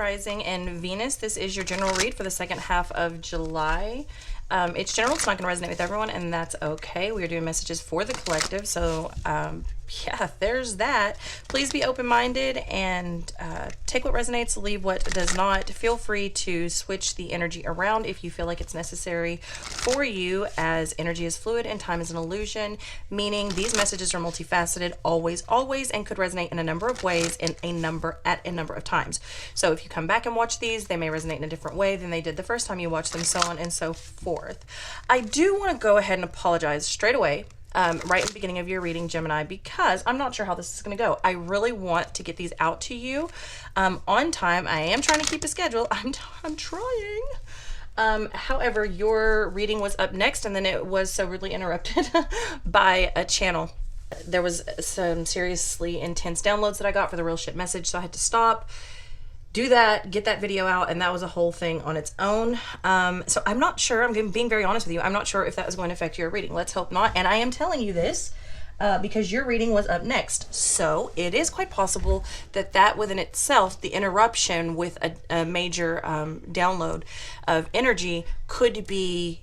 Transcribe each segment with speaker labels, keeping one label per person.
Speaker 1: Rising, and Venus. This is your general read for the second half of July. It's general, it's not going to resonate with everyone, and that's okay. We are doing messages for the collective, so yeah, there's that. Please be open-minded and take what resonates, leave what does not. Feel free to switch the energy around if you feel like it's necessary for you, as energy is fluid and time is an illusion, meaning these messages are multifaceted, always, and could resonate in a number of ways at a number of times. So if you come back and watch these, they may resonate in a different way than they did the first time you watched them, so on and so forth. I do want to go ahead and apologize straight away right in the beginning of your reading, Gemini, because I'm not sure how this is going to go. I really want to get these out to you on time. I am trying to keep a schedule. I'm trying. However, your reading was up next, and then it was so rudely interrupted by a channel. There was some seriously intense downloads that I got for the real shit message, so I had to stop, do that, get that video out, and that was a whole thing on its own. So I'm not sure, I'm being very honest with you, I'm not sure if that is going to affect your reading. Let's hope not. And I am telling you this because your reading was up next. So it is quite possible that that within itself, the interruption with a major download of energy, could be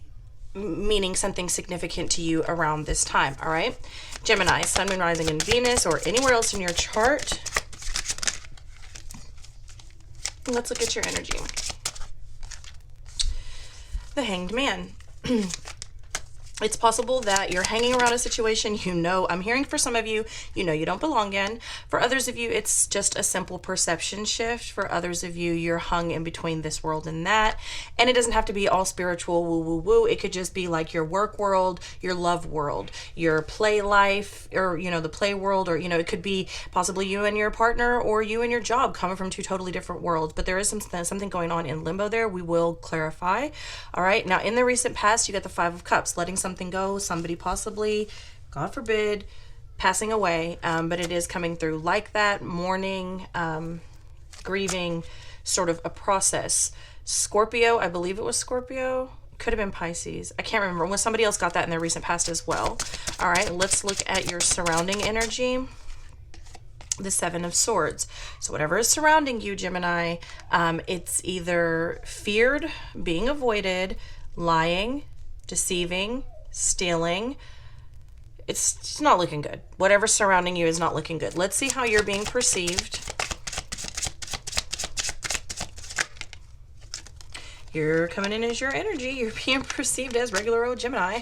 Speaker 1: meaning something significant to you around this time. All right, Gemini, Sun, Moon, Rising, and Venus, or anywhere else in your chart. Let's look at your energy. The Hanged Man. It's possible that you're hanging around a situation, you know, I'm hearing for some of you, you know you don't belong in. For others of you, it's just a simple perception shift. For others of you, you're hung in between this world and that. And it doesn't have to be all spiritual, woo, woo, woo. It could just be like your work world, your love world, your play life, or, you know, the play world, or, you know, it could be possibly you and your partner, or you and your job, coming from two totally different worlds. But there is something going on in limbo there. We will clarify. All right. Now, in the recent past, you got the Five of Cups, letting something go, somebody possibly, God forbid, passing away, but it is coming through like that, mourning, grieving, sort of a process. Scorpio, I believe it was Scorpio, could have been Pisces, I can't remember, when somebody else got that in their recent past as well. All right, let's look at your surrounding energy. The Seven of Swords. So whatever is surrounding you, Gemini, it's either feared, being avoided, lying, deceiving, stealing. It's not looking good. Whatever's surrounding you is not looking good. Let's see how you're being perceived. You're coming in as your energy. You're being perceived as regular old Gemini.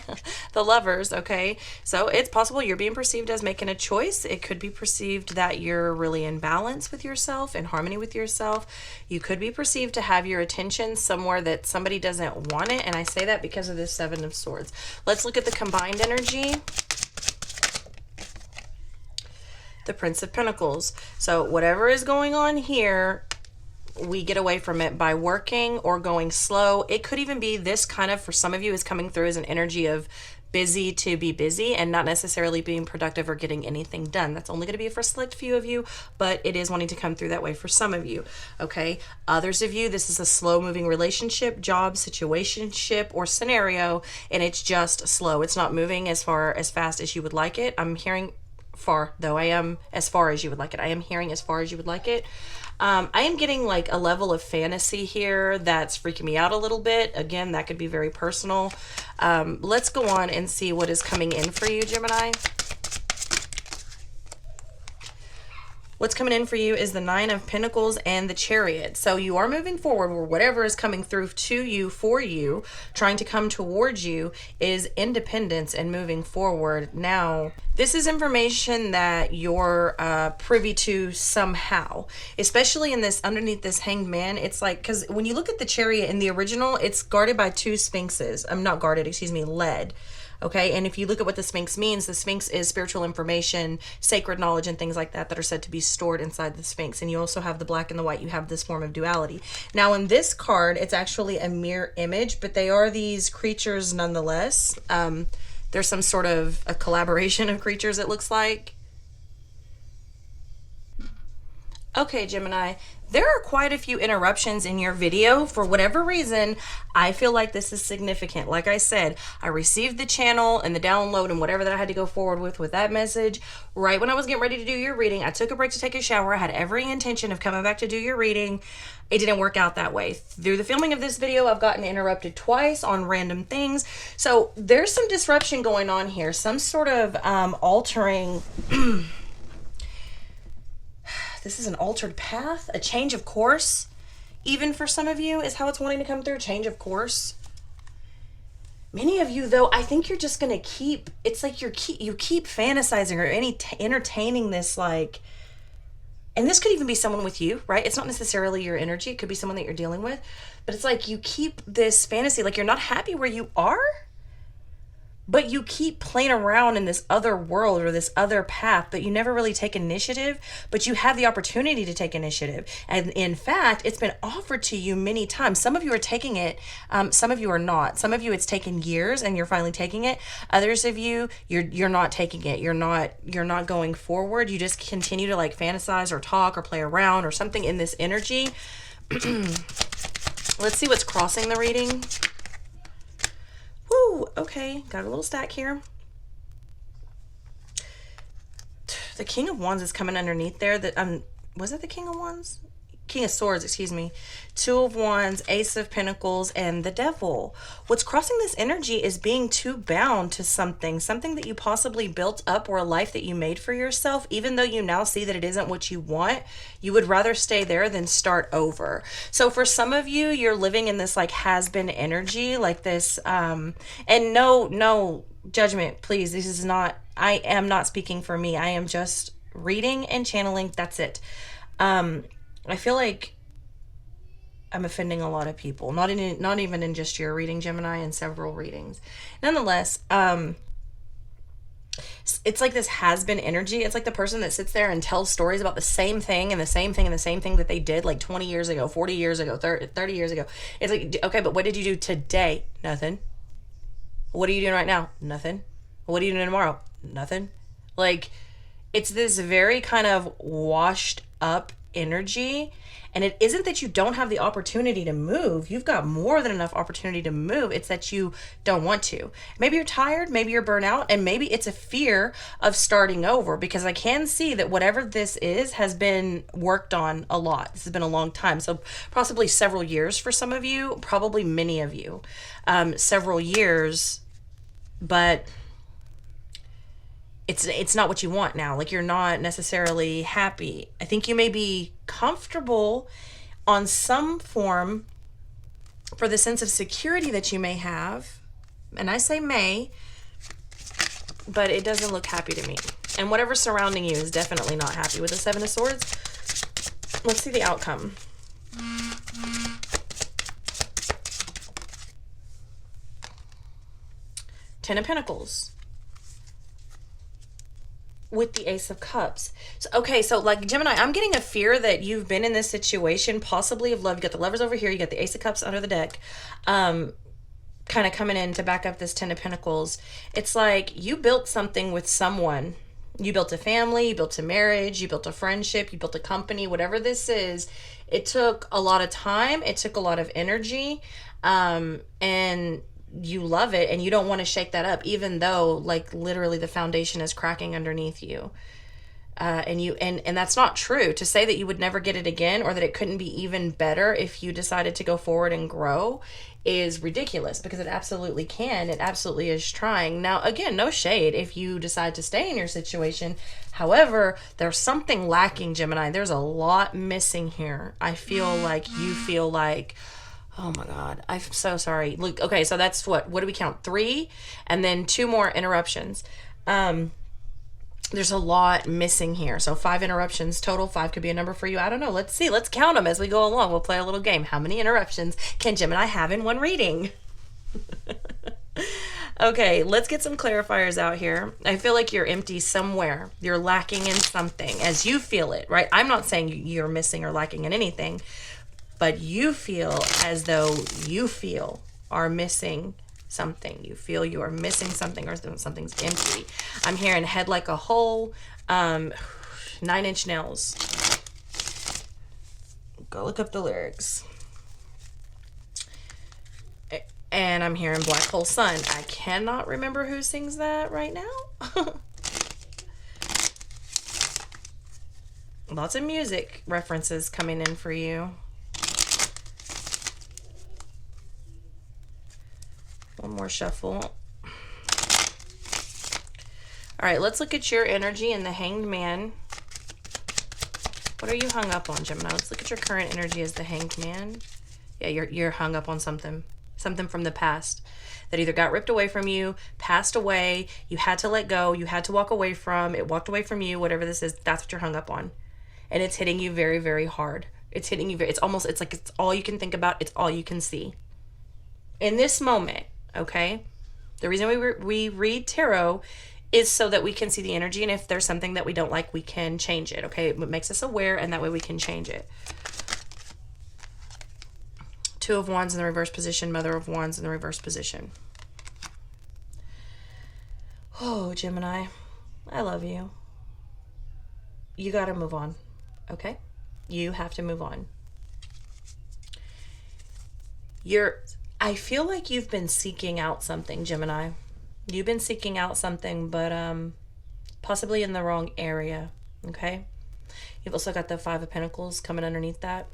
Speaker 1: The Lovers, okay? So it's possible you're being perceived as making a choice. It could be perceived that you're really in balance with yourself, in harmony with yourself. You could be perceived to have your attention somewhere that somebody doesn't want it. And I say that because of this Seven of Swords. Let's look at the combined energy. The Prince of Pentacles. So whatever is going on here, we get away from it by working or going slow. It could even be this kind of, for some of you, is coming through as an energy of busy to be busy and not necessarily being productive or getting anything done. That's only going to be for a select few of you, but it is wanting to come through that way for some of you. Okay. Others of you, this is a slow moving relationship, job, situationship, or scenario, and it's just slow. It's not moving as fast as you would like it. I'm hearing far, though. I am as far as you would like it. I am hearing as far as you would like it. I am getting like a level of fantasy here that's freaking me out a little bit. Again, that could be very personal. Let's go on and see what is coming in for you, Gemini. What's coming in for you is the Nine of Pentacles and the Chariot. So you are moving forward, or whatever is coming through to you, for you, trying to come towards you, is independence and moving forward. Now, this is information that you're privy to somehow, especially in this, underneath this Hanged Man. It's like, because when you look at the Chariot in the original, it's guarded by two sphinxes. I'm not guarded, excuse me, led. Okay, and if you look at what the Sphinx means, the Sphinx is spiritual information, sacred knowledge, and things like that that are said to be stored inside the Sphinx. And you also have the black and the white. You have this form of duality. Now, in this card, it's actually a mirror image, but they are these creatures nonetheless. There's some sort of a collaboration of creatures, it looks like. Okay, Gemini, there are quite a few interruptions in your video. For whatever reason, I feel like this is significant. Like I said, I received the channel and the download and whatever that I had to go forward with that message. Right when I was getting ready to do your reading, I took a break to take a shower. I had every intention of coming back to do your reading. It didn't work out that way. Through the filming of this video, I've gotten interrupted twice on random things. So there's some disruption going on here. Some sort of altering... This is an altered path, a change of course, even for some of you is how it's wanting to come through, change of course. Many of you, though, I think you're just going to keep, it's like you keep fantasizing or entertaining this, like, and this could even be someone with you, right? It's not necessarily your energy. It could be someone that you're dealing with, but it's like you keep this fantasy, like you're not happy where you are, but you keep playing around in this other world or this other path, but you never really take initiative, but you have the opportunity to take initiative. And in fact, it's been offered to you many times. Some of you are taking it, some of you are not. Some of you, it's taken years and you're finally taking it. Others of you, you're not taking it. You're not going forward. You just continue to like fantasize or talk or play around or something in this energy. Let's see what's crossing the reading. Woo, okay, got a little stack here. The King of Wands is coming underneath there. That was it the King of Wands? King of Swords, excuse me. Two of Wands, Ace of Pentacles, and the Devil. What's crossing this energy is being too bound to something that you possibly built up or a life that you made for yourself. Even though you now see that it isn't what you want, you would rather stay there than start over. So for some of you, you're living in this like has-been energy, like this, and no judgment, please. This is not, I am not speaking for me. I am just reading and channeling. That's it. I feel like I'm offending a lot of people, not even in just your reading, Gemini, in several readings. Nonetheless, it's like this has-been energy. It's like the person that sits there and tells stories about the same thing and the same thing and the same thing that they did like 20 years ago, 40 years ago, 30 years ago. It's like, okay, but what did you do today? Nothing. What are you doing right now? Nothing. What are you doing tomorrow? Nothing. Like, it's this very kind of washed up energy, and it isn't that you don't have the opportunity to move. You've got more than enough opportunity to move. It's that you don't want to. Maybe you're tired, maybe you're burnt out, and maybe it's a fear of starting over, because I can see that whatever this is has been worked on a lot. This has been a long time, so possibly several years for some of you, probably many of you, several years, but it's not what you want now. Like, you're not necessarily happy. I think you may be comfortable on some form for the sense of security that you may have. And I say may, but it doesn't look happy to me. And whatever's surrounding you is definitely not happy. With the Seven of Swords, let's see the outcome. Ten of Pentacles. With the Ace of Cups. So, okay, so like Gemini, I'm getting a fear that you've been in this situation, possibly of love. You got the Lovers over here, you got the Ace of Cups under the deck, kind of coming in to back up this Ten of Pentacles. It's like you built something with someone. You built a family, you built a marriage, you built a friendship, you built a company, whatever this is. It took a lot of time, it took a lot of energy, and you love it and you don't want to shake that up, even though like literally the foundation is cracking underneath you. And that's not true. To say that you would never get it again, or that it couldn't be even better if you decided to go forward and grow, is ridiculous, because it absolutely can. It absolutely is trying. Now, again, no shade if you decide to stay in your situation. However, there's something lacking, Gemini. There's a lot missing here. I feel like you feel like, oh my God, I'm so sorry. Look, okay, so that's what do we count? 3, and then 2 more interruptions. There's a lot missing here. So 5 interruptions total. 5 could be a number for you. I don't know. Let's see. Let's count them as we go along. We'll play a little game. How many interruptions can Gemini have in one reading? Okay, let's get some clarifiers out here. I feel like you're empty somewhere. You're lacking in something as you feel it, right? I'm not saying you're missing or lacking in anything, but you feel as though you are missing something. You feel you are missing something, or something's empty. I'm hearing head like a hole, 9-inch nails. Go look up the lyrics. And I'm hearing Black Hole Sun. I cannot remember who sings that right now. Lots of music references coming in for you. One more shuffle. All right, let's look at your energy in the Hanged Man. What are you hung up on, Gemini? Let's look at your current energy as the Hanged Man. Yeah, you're hung up on something from the past that either got ripped away from you, passed away, you had to let go, you had to walk away from, it walked away from you, whatever this is, that's what you're hung up on. And it's hitting you very, very hard. It's hitting you, it's like it's all you can think about, it's all you can see. In this moment, okay? The reason we read tarot is so that we can see the energy, and if there's something that we don't like, we can change it, okay? It makes us aware, and that way we can change it. Two of Wands in the reverse position, Mother of Wands in the reverse position. Oh, Gemini, I love you. You got to move on, okay? You have to move on. I feel like you've been seeking out something, Gemini. You've been seeking out something, but possibly in the wrong area, okay? You've also got the Five of Pentacles coming underneath that.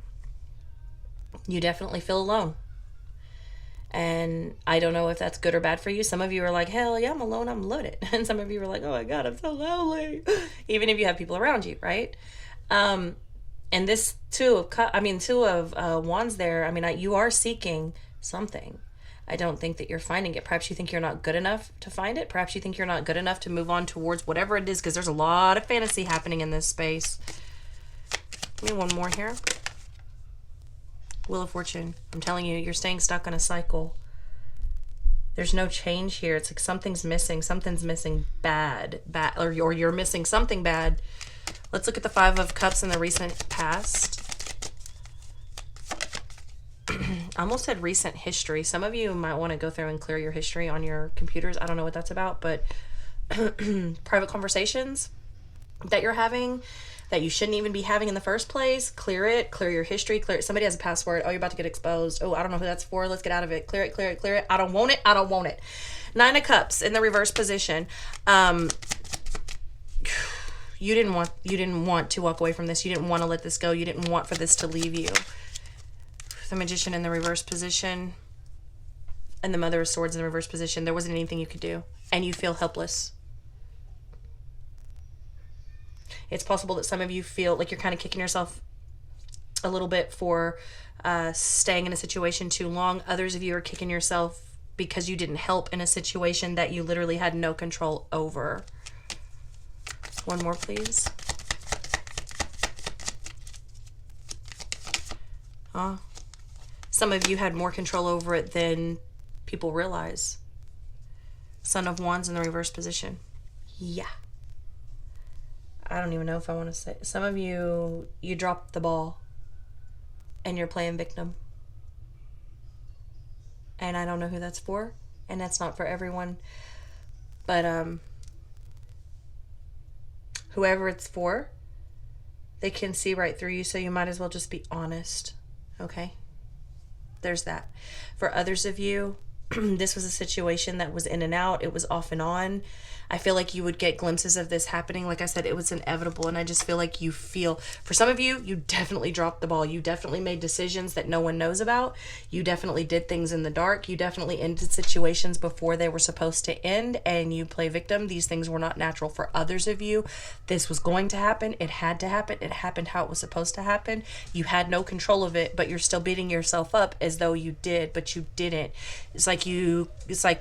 Speaker 1: You definitely feel alone. And I don't know if that's good or bad for you. Some of you are like, hell yeah, I'm alone, I'm loaded. And some of you are like, oh my God, I'm so lonely. Even if you have people around you, right? And this Two of Wands there, I mean, you are seeking something. I don't think that you're finding it. Perhaps you think you're not good enough to find it. Perhaps you think you're not good enough to move on towards whatever it is, because there's a lot of fantasy happening in this space. Give me one more here. Wheel of Fortune. I'm telling you, you're staying stuck on a cycle. There's no change here. It's like something's missing. Something's missing bad, or you're missing something bad. Let's look at the Five of Cups in the recent past. I almost had recent history. Some of you might want to go through and clear your history on your computers. I don't know what that's about, but private conversations that you're having that you shouldn't even be having in the first place, clear it, clear your history, clear it. Somebody has a password. Oh, you're about to get exposed. Oh, I don't know who that's for. Let's get out of it. Clear it, clear it, clear it. I don't want it. I don't want it. Nine of Cups in the reverse position. You didn't want to walk away from this. You didn't want to let this go. You didn't want for this to leave you. The Magician in the reverse position and the Mother of Swords in the reverse position. There wasn't anything you could do, and you feel helpless. It's possible that some of you feel like you're kind of kicking yourself a little bit for staying in a situation too long. Others of you are kicking yourself because you didn't help in a situation that you literally had no control over. One more, please. Some of you had more control over it than people realize. Son of Wands in the reverse position. Yeah. I don't even know if I want to say. Some of you dropped the ball and you're playing victim. And I don't know who that's for, and that's not for everyone. But whoever it's for, they can see right through you, so you might as well just be honest. Okay? There's that. For others of you, this was a situation that was in and out. It was off and on. I feel like you would get glimpses of this happening. Like I said, it was inevitable, and I just feel like for some of you, you definitely dropped the ball. You definitely made decisions that no one knows about. You definitely did things in the dark. You definitely ended situations before they were supposed to end, and you play victim. These things were not natural. For others of you, this was going to happen. It had to happen. It happened how it was supposed to happen. You had no control of it, but you're still beating yourself up as though you did, but you didn't. It's like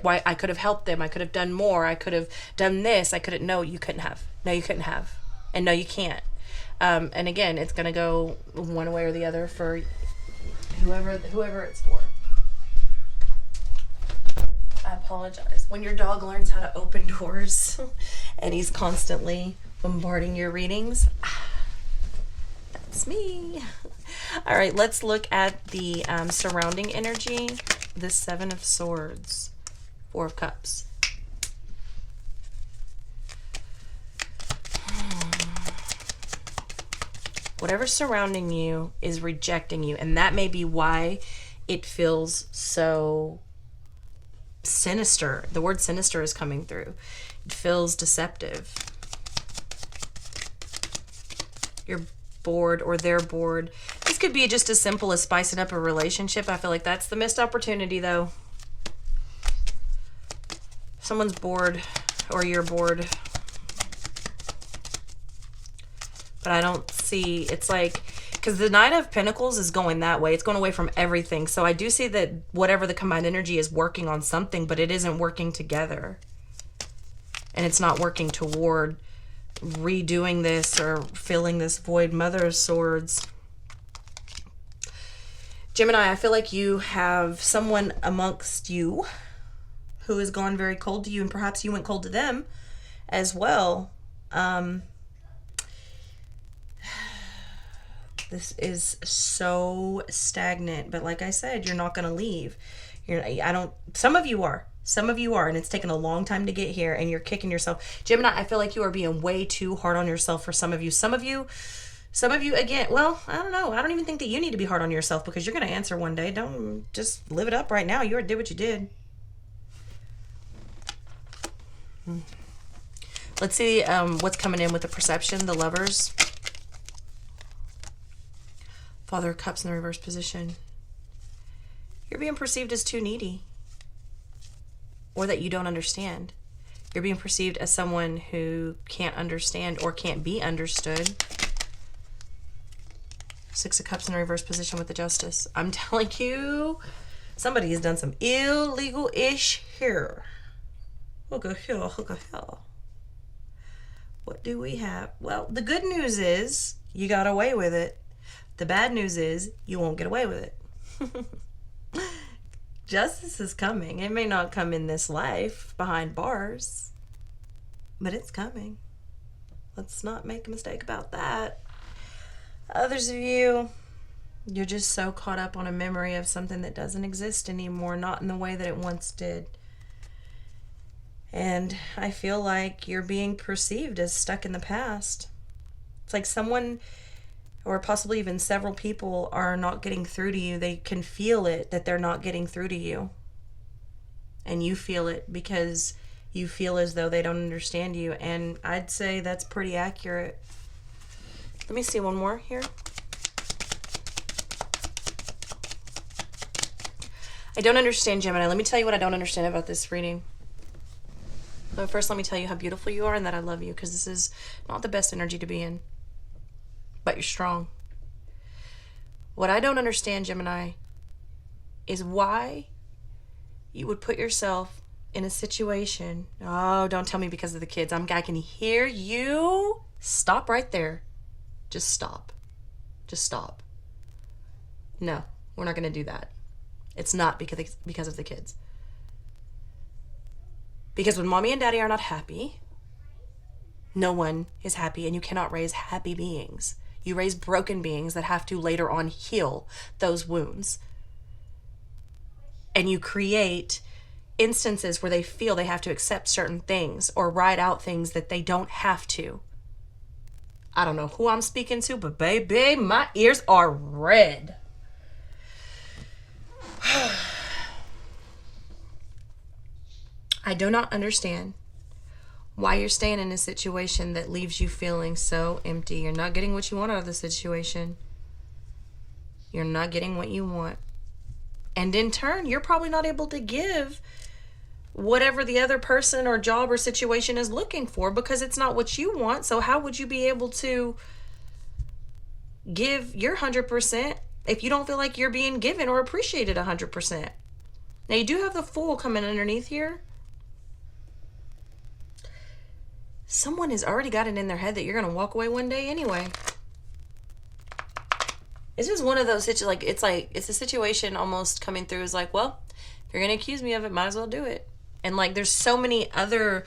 Speaker 1: why I could have helped them. I could have done more. I could have done this. No, you couldn't have. No, you couldn't have. And no, you can't. And again, it's going to go one way or the other for whoever it's for. I apologize. When your dog learns how to open doors and he's constantly bombarding your readings, that's me. All right, let's look at the surrounding energy. The Seven of Swords, Four of Cups. Whatever's surrounding you is rejecting you. And that may be why it feels so sinister. The word sinister is coming through. It feels deceptive. You're bored, or they're bored. This could be just as simple as spicing up a relationship. I feel like that's the missed opportunity, though. Someone's bored, or you're bored. But I don't see, it's like, because the Knight of Pentacles is going that way. It's going away from everything. So I do see that whatever the combined energy is working on something, but it isn't working together. And it's not working toward redoing this or filling this void. Mother of Swords. Gemini, I feel like you have someone amongst you who has gone very cold to you, and perhaps you went cold to them as well. This is so stagnant, but like I said, you're not going to leave. Some of you are, and it's taken a long time to get here, and you're kicking yourself. Gemini, I feel like you are being way too hard on yourself for some of you. Some of you, again, well, I don't know. I don't even think that you need to be hard on yourself, because you're going to answer one day. Don't just live it up right now. You already did what you did. Let's see what's coming in with the perception, the Lovers. Father of Cups in the reverse position. You're being perceived as too needy, or that you don't understand. You're being perceived as someone who can't understand or can't be understood. Six of Cups in the reverse position with the Justice. I'm telling you, somebody has done some illegal-ish here. Look at here, look at here. What do we have? Well, the good news is you got away with it. The bad news is you won't get away with it. Justice is coming. It may not come in this life behind bars, but it's coming. Let's not make a mistake about that. Others of you, you're just so caught up on a memory of something that doesn't exist anymore, not in the way that it once did. And I feel like you're being perceived as stuck in the past. It's like someone, or possibly even several people, are not getting through to you. They can feel it, that they're not getting through to you. And you feel it because you feel as though they don't understand you. And I'd say that's pretty accurate. Let me see one more here. I don't understand, Gemini. Let me tell you what I don't understand about this reading. But first, let me tell you how beautiful you are and that I love you, because this is not the best energy to be in. But you're strong. What I don't understand, Gemini, is why you would put yourself in a situation. Oh, don't tell me because of the kids. I can hear you. Stop right there. Just stop. Just stop. No, we're not going to do that. It's not because of the kids. Because when mommy and daddy are not happy, no one is happy, and you cannot raise happy beings. You raise broken beings that have to later on heal those wounds. And you create instances where they feel they have to accept certain things or ride out things that they don't have to. I don't know who I'm speaking to, but baby, my ears are red. I do not understand why you're staying in a situation that leaves you feeling so empty. You're not getting what you want out of the situation. You're not getting what you want. And in turn, you're probably not able to give whatever the other person or job or situation is looking for, because it's not what you want. So how would you be able to give your 100% if you don't feel like you're being given or appreciated 100%? Now, you do have the Fool coming underneath here. Someone has already got it in their head that you're going to walk away one day anyway. It's just one of those situations, it's a situation almost coming through is like, well, if you're going to accuse me of it, might as well do it. And like, there's so many other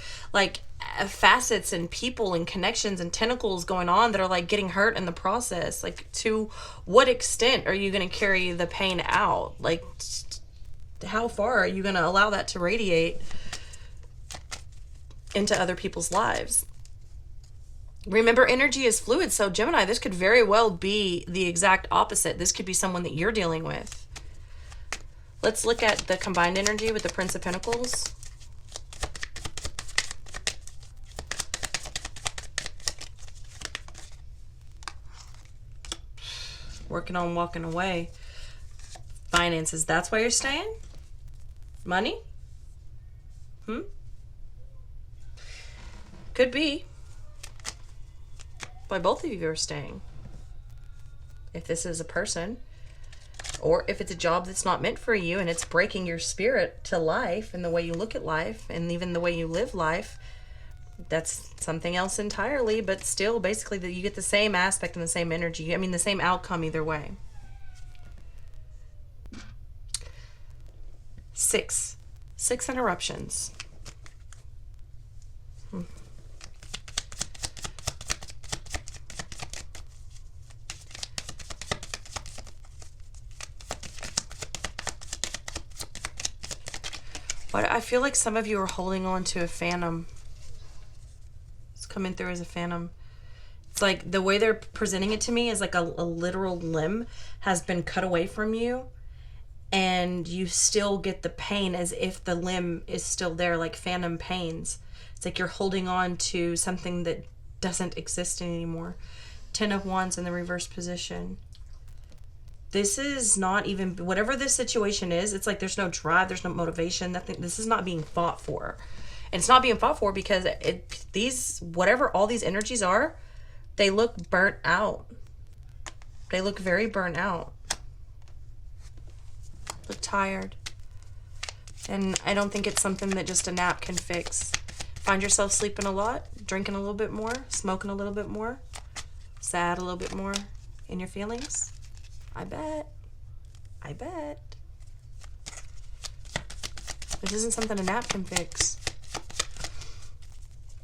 Speaker 1: facets and people and connections and tentacles going on that are like getting hurt in the process. Like, to what extent are you going to carry the pain out? Like, how far are you going to allow that to radiate into other people's lives? Remember, energy is fluid, so Gemini, this could very well be the exact opposite. This could be someone that you're dealing with. Let's look at the combined energy with the Prince of Pentacles. Working on walking away. Finances, that's why you're staying? Money? Could be. Why both of you are staying. If this is a person, or if it's a job that's not meant for you and it's breaking your spirit to life and the way you look at life and even the way you live life, that's something else entirely, but still basically that you get the same aspect and the same energy. I mean, the same outcome either way. 6 interruptions. But I feel like some of you are holding on to a phantom. It's coming through as a phantom. It's like the way they're presenting it to me is like a literal limb has been cut away from you, and you still get the pain as if the limb is still there, like phantom pains. It's like you're holding on to something that doesn't exist anymore. 10 of Wands in the reverse position. This is not even, whatever this situation is, it's like there's no drive, there's no motivation, nothing. This is not being fought for. And it's not being fought for because whatever all these energies are, they look burnt out. They look very burnt out. Look tired. And I don't think it's something that just a nap can fix. Find yourself sleeping a lot, drinking a little bit more, smoking a little bit more, sad a little bit more in your feelings. I bet. This isn't something a nap can fix.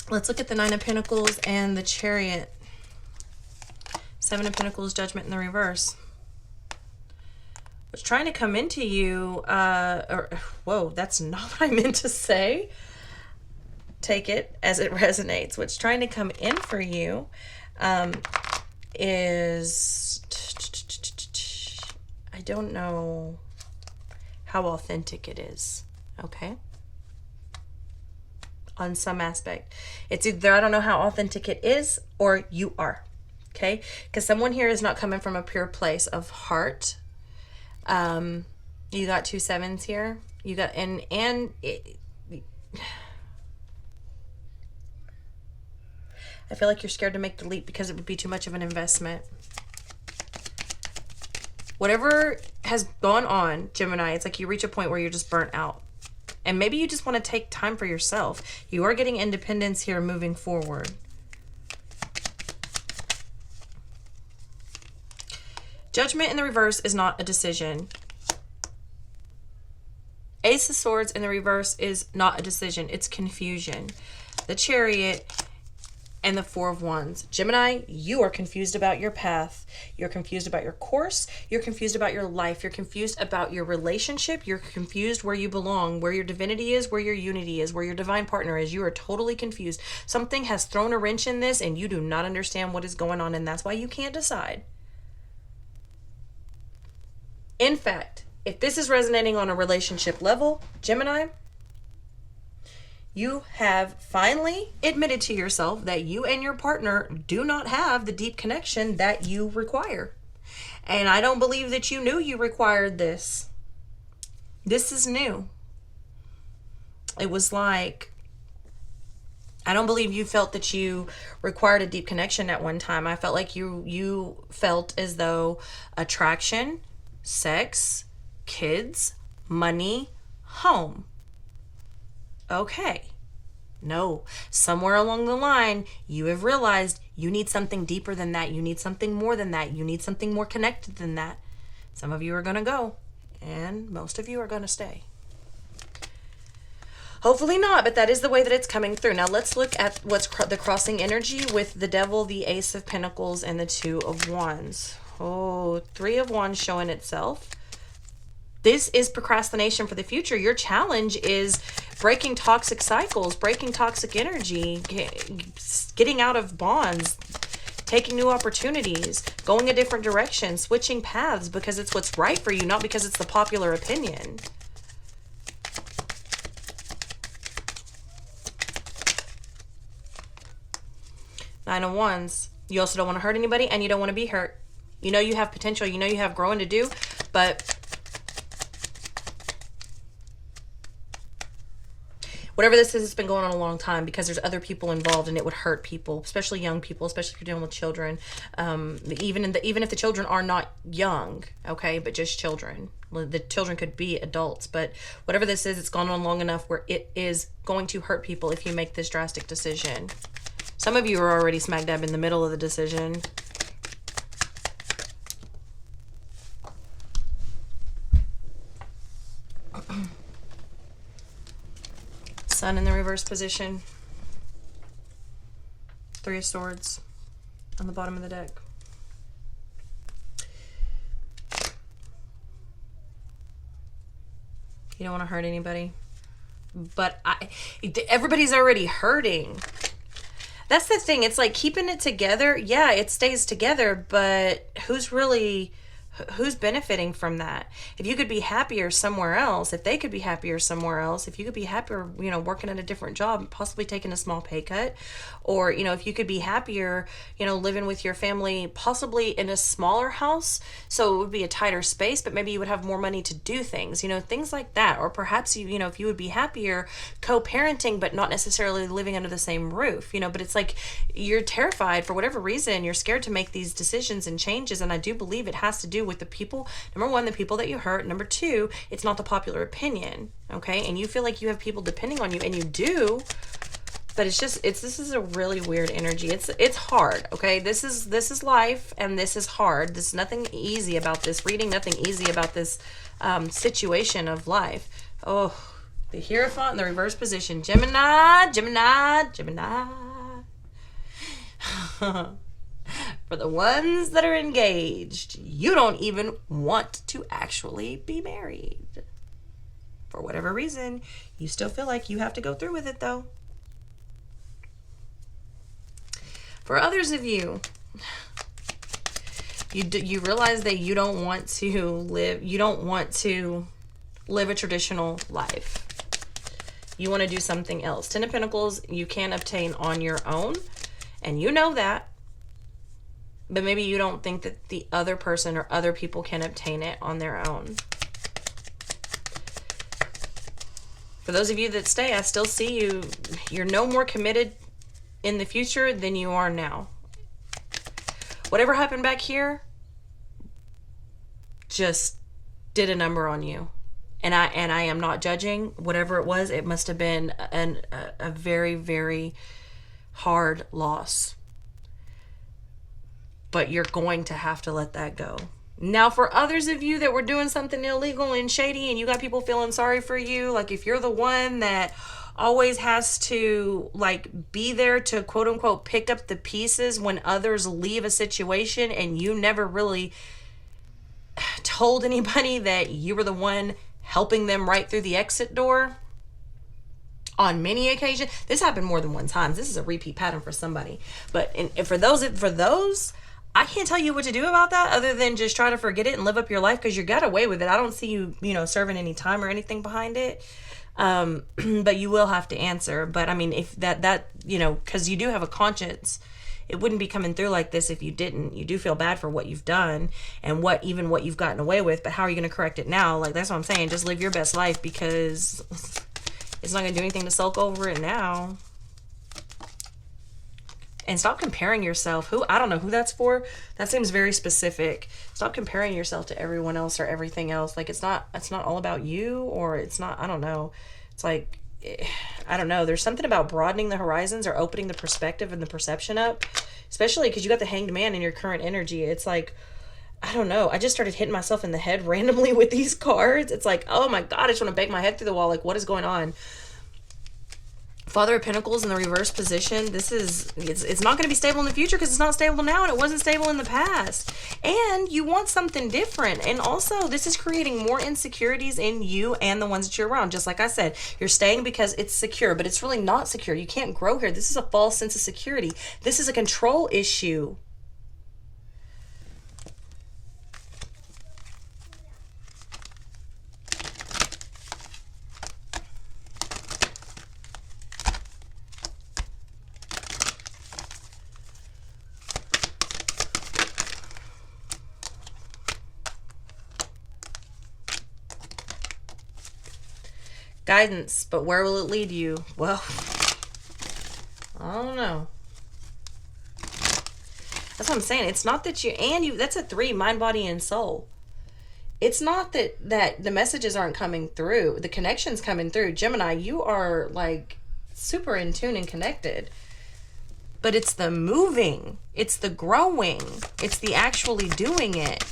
Speaker 1: Let's look at the 9 of Pentacles and the Chariot. 7 of Pentacles, Judgment in the reverse. What's trying to come into you, whoa, that's not what I meant to say. Take it as it resonates. What's trying to come in for you is... I don't know how authentic it is, okay? On some aspect. It's either I don't know how authentic it is or you are, okay? Because someone here is not coming from a pure place of heart. You got 2 7s here. You got, I feel like you're scared to make the leap because it would be too much of an investment. Whatever has gone on, Gemini, it's like you reach a point where you're just burnt out. And maybe you just want to take time for yourself. You are getting independence here moving forward. Judgment in the reverse is not a decision. Ace of Swords in the reverse is not a decision. It's confusion. The Chariot and the 4 of Wands. Gemini, you are confused about your path. You're confused about your course. You're confused about your life. You're confused about your relationship. You're confused where you belong, where your divinity is, where your unity is, where your divine partner is. You are totally confused. Something has thrown a wrench in this and you do not understand what is going on, and that's why you can't decide. In fact, if this is resonating on a relationship level, Gemini, you have finally admitted to yourself that you and your partner do not have the deep connection that you require. And I don't believe that you knew you required this. This is new. It was like, I don't believe you felt that you required a deep connection at one time. I felt like you felt as though attraction, sex, kids, money, home. Okay. No, somewhere along the line, you have realized you need something deeper than that. You need something more than that. You need something more connected than that. Some of you are going to go, and most of you are going to stay. Hopefully not, but that is the way that it's coming through. Now let's look at what's the crossing energy with the Devil, the Ace of Pentacles, and the 2 of Wands. Oh, 3 of Wands showing itself. This is procrastination for the future. Your challenge is breaking toxic cycles, breaking toxic energy, getting out of bonds, taking new opportunities, going a different direction, switching paths because it's what's right for you, not because it's the popular opinion. Nine of Wands. You also don't want to hurt anybody, and you don't want to be hurt. You know you have potential. You know you have growing to do, but whatever this is, it's been going on a long time because there's other people involved, and it would hurt people, especially young people, especially if you're dealing with children. Even if the children are not young, okay, but just children. The children could be adults, but whatever this is, it's gone on long enough where it is going to hurt people if you make this drastic decision. Some of you are already smack dab in the middle of the decision. Sun in the reverse position. Three of Swords on the bottom of the deck. You don't want to hurt anybody. But everybody's already hurting. That's the thing. It's like keeping it together. Yeah, it stays together, but who's benefiting from that? If you could be happier somewhere else, if they could be happier somewhere else, if you could be happier, working at a different job, possibly taking a small pay cut, or, if you could be happier, living with your family, possibly in a smaller house, so it would be a tighter space, but maybe you would have more money to do things, things like that. Or perhaps, if you would be happier co-parenting, but not necessarily living under the same roof, but it's like you're terrified for whatever reason. You're scared to make these decisions and changes. And I do believe it has to do with the people. Number one, the people that you hurt. Number two, it's not the popular opinion. Okay. And you feel like you have people depending on you, and you do, but this is a really weird energy. It's hard. Okay. This is life, and this is hard. There's nothing easy about this reading, nothing easy about this situation of life. Oh, the Hierophant in the reverse position. Gemini. For the ones that are engaged, you don't even want to actually be married. For whatever reason, you still feel like you have to go through with it, though. For others of you, you realize that you don't want to live a traditional life. You want to do something else. Ten of Pentacles, you can't obtain on your own, and you know that. But maybe you don't think that the other person or other people can obtain it on their own. For those of you that stay, I still see you. You're no more committed in the future than you are now. Whatever happened back here just did a number on you. And I am not judging. Whatever it was, it must have been a very, very hard loss. But you're going to have to let that go. Now, for others of you that were doing something illegal and shady, and you got people feeling sorry for you, like if you're the one that always has to be there to quote unquote pick up the pieces when others leave a situation, and you never really told anybody that you were the one helping them right through the exit door. On many occasions, this happened more than one time. This is a repeat pattern for somebody. But for those, I can't tell you what to do about that other than just try to forget it and live up your life, because you got away with it. I don't see you, serving any time or anything behind it. But you will have to answer. But I mean, if that because you do have a conscience, it wouldn't be coming through like this if you didn't. You do feel bad for what you've done and what you've gotten away with. But how are you going to correct it now? Like, that's what I'm saying. Just live your best life, because it's not going to do anything to sulk over it now. And stop comparing yourself. I don't know who that's for. That seems very specific. Stop comparing yourself to everyone else or everything else. Like, it's not all about you, or it's not, I don't know. It's like, I don't know. There's something about broadening the horizons or opening the perspective and the perception up, especially because you got the Hanged Man in your current energy. It's like, I don't know. I just started hitting myself in the head randomly with these cards. It's like, oh my God, I just want to bang my head through the wall. Like, what is going on? Father of Pentacles in the reverse position. This is, it's not going to be stable in the future because it's not stable now and it wasn't stable in the past. And you want something different. And also, this is creating more insecurities in you and the ones that you're around. Just like I said, you're staying because it's secure, but it's really not secure. You can't grow here. This is a false sense of security. This is a control issue. Guidance, but where will it lead you? Well, I don't know. That's what I'm saying. It's not that that's a 3, mind, body, and soul. It's not that the messages aren't coming through. The connection's coming through. Gemini, you are like super in tune and connected. But it's the moving. It's the growing. It's the actually doing it.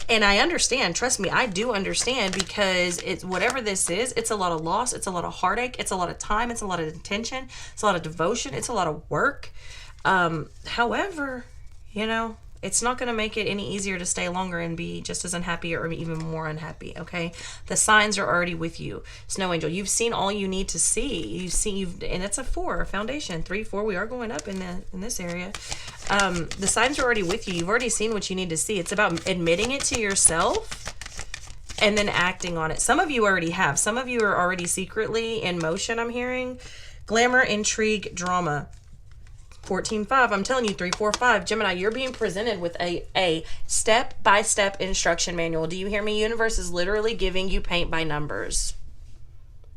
Speaker 1: And I understand, trust me, I do understand, because it's whatever this is, it's a lot of loss, it's a lot of heartache, it's a lot of time, it's a lot of attention, it's a lot of devotion, it's a lot of work. However, you know, it's not going to make it any easier to stay longer and be just as unhappy or even more unhappy, okay? The signs are already with you. Snow Angel, you've seen all you need to see. And it's a 4, foundation, 3, 4. We are going up in this area. The signs are already with you. You've already seen what you need to see. It's about admitting it to yourself and then acting on it. Some of you already have. Some of you are already secretly in motion, I'm hearing. Glamour, intrigue, drama. 14-5, I'm telling you, 3, 4, 5. Gemini, you're being presented with a step-by-step instruction manual. Do you hear me? Universe is literally giving you paint by numbers.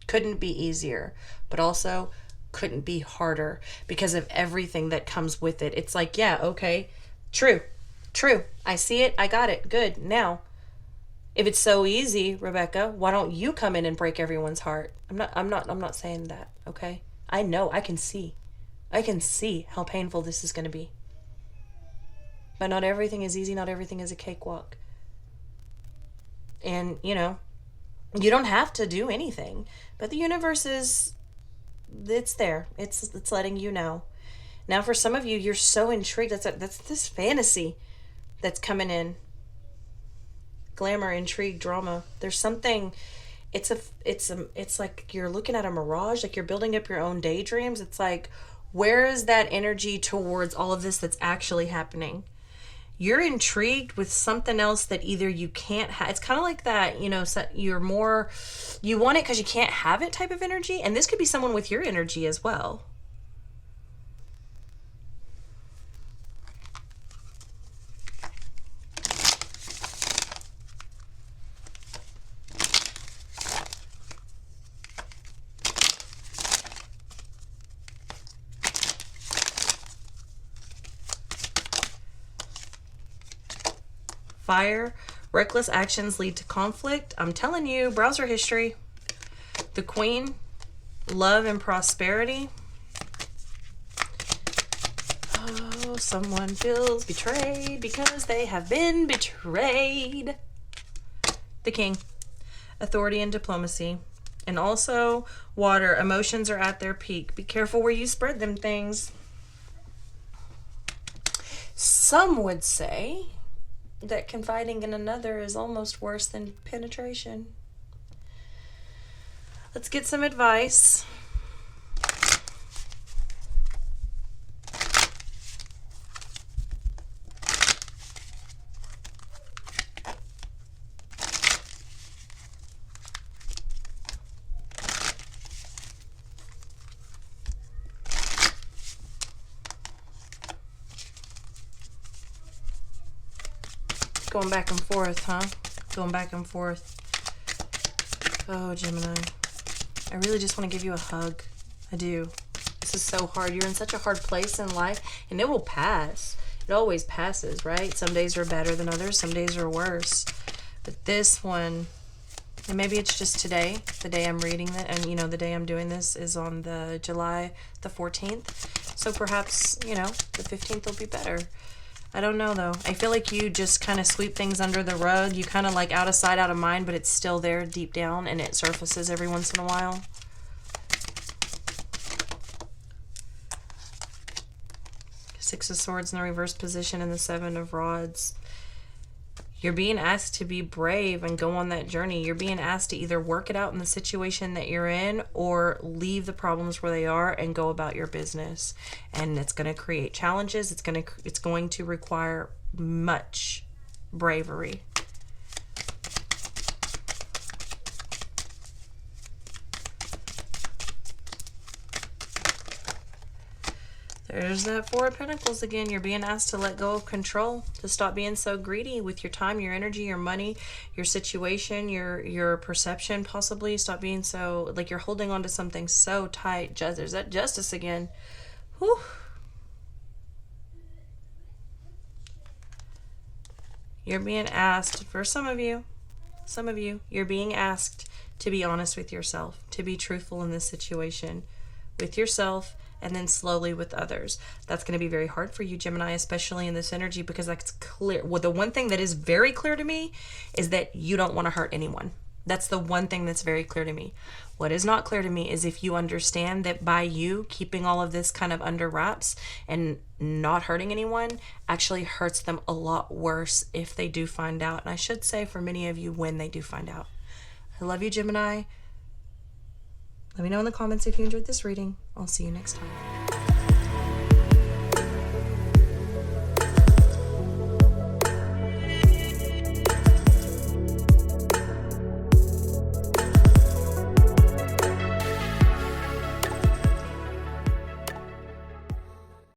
Speaker 1: Couldn't be easier, but also couldn't be harder because of everything that comes with it. It's like, yeah, okay, true. I see it. I got it. Good. Now, if it's so easy, Rebecca, why don't you come in and break everyone's heart? I'm not saying that, okay? I know. I can see how painful this is going to be. But not everything is easy. Not everything is a cakewalk. And, you know, you don't have to do anything. But the universe it's there. It's letting you know. Now, for some of you, you're so intrigued. That's this fantasy that's coming in. Glamour, intrigue, drama. There's something... It's like you're looking at a mirage. Like you're building up your own daydreams. It's like... Where is that energy towards all of this that's actually happening? You're intrigued with something else that either you can't have. It's kind of like that, you know, you want it because you can't have it type of energy. And this could be someone with your energy as well. Fire, reckless actions lead to conflict. I'm telling you, browser history. The Queen, love and prosperity. Oh, someone feels betrayed because they have been betrayed. The King, authority and diplomacy. And also water, emotions are at their peak. Be careful where you spread them things. Some would say that confiding in another is almost worse than penetration. Let's get some advice. Going back and forth, huh? Going back and forth. Oh, Gemini. I really just want to give you a hug. I do. This is so hard. You're in such a hard place in life, and it will pass. It always passes, right? Some days are better than others. Some days are worse. But this one, and maybe it's just today, the day I'm reading it, and, you know, the day I'm doing this is on the July the 14th. So perhaps, you know, the 15th will be better. I don't know, though. I feel like you just kind of sweep things under the rug. You kind of like out of sight, out of mind, but it's still there deep down, and it surfaces every once in a while. Six of Swords in the reverse position and the Seven of Rods. You're being asked to be brave and go on that journey. You're being asked to either work it out in the situation that you're in or leave the problems where they are and go about your business. And it's going to create challenges. It's going to require much bravery. There's that Four of Pentacles again. You're being asked to let go of control, to stop being so greedy with your time, your energy, your money, your situation, your perception possibly. Stop being so, like you're holding on to something so tight. There's that Justice again. Whew. You're being asked, for some of you, you're being asked to be honest with yourself, to be truthful in this situation with yourself, and then slowly with others. That's going to be very hard for you, Gemini, especially in this energy, because that's clear. Well, the one thing that is very clear to me is that you don't want to hurt anyone. That's the one thing that's very clear to me. What is not clear to me is if you understand that by you keeping all of this kind of under wraps and not hurting anyone actually hurts them a lot worse if they do find out. And I should say for many of you, when they do find out. I love you, Gemini. Let me know in the comments if you enjoyed this reading. I'll see you next time.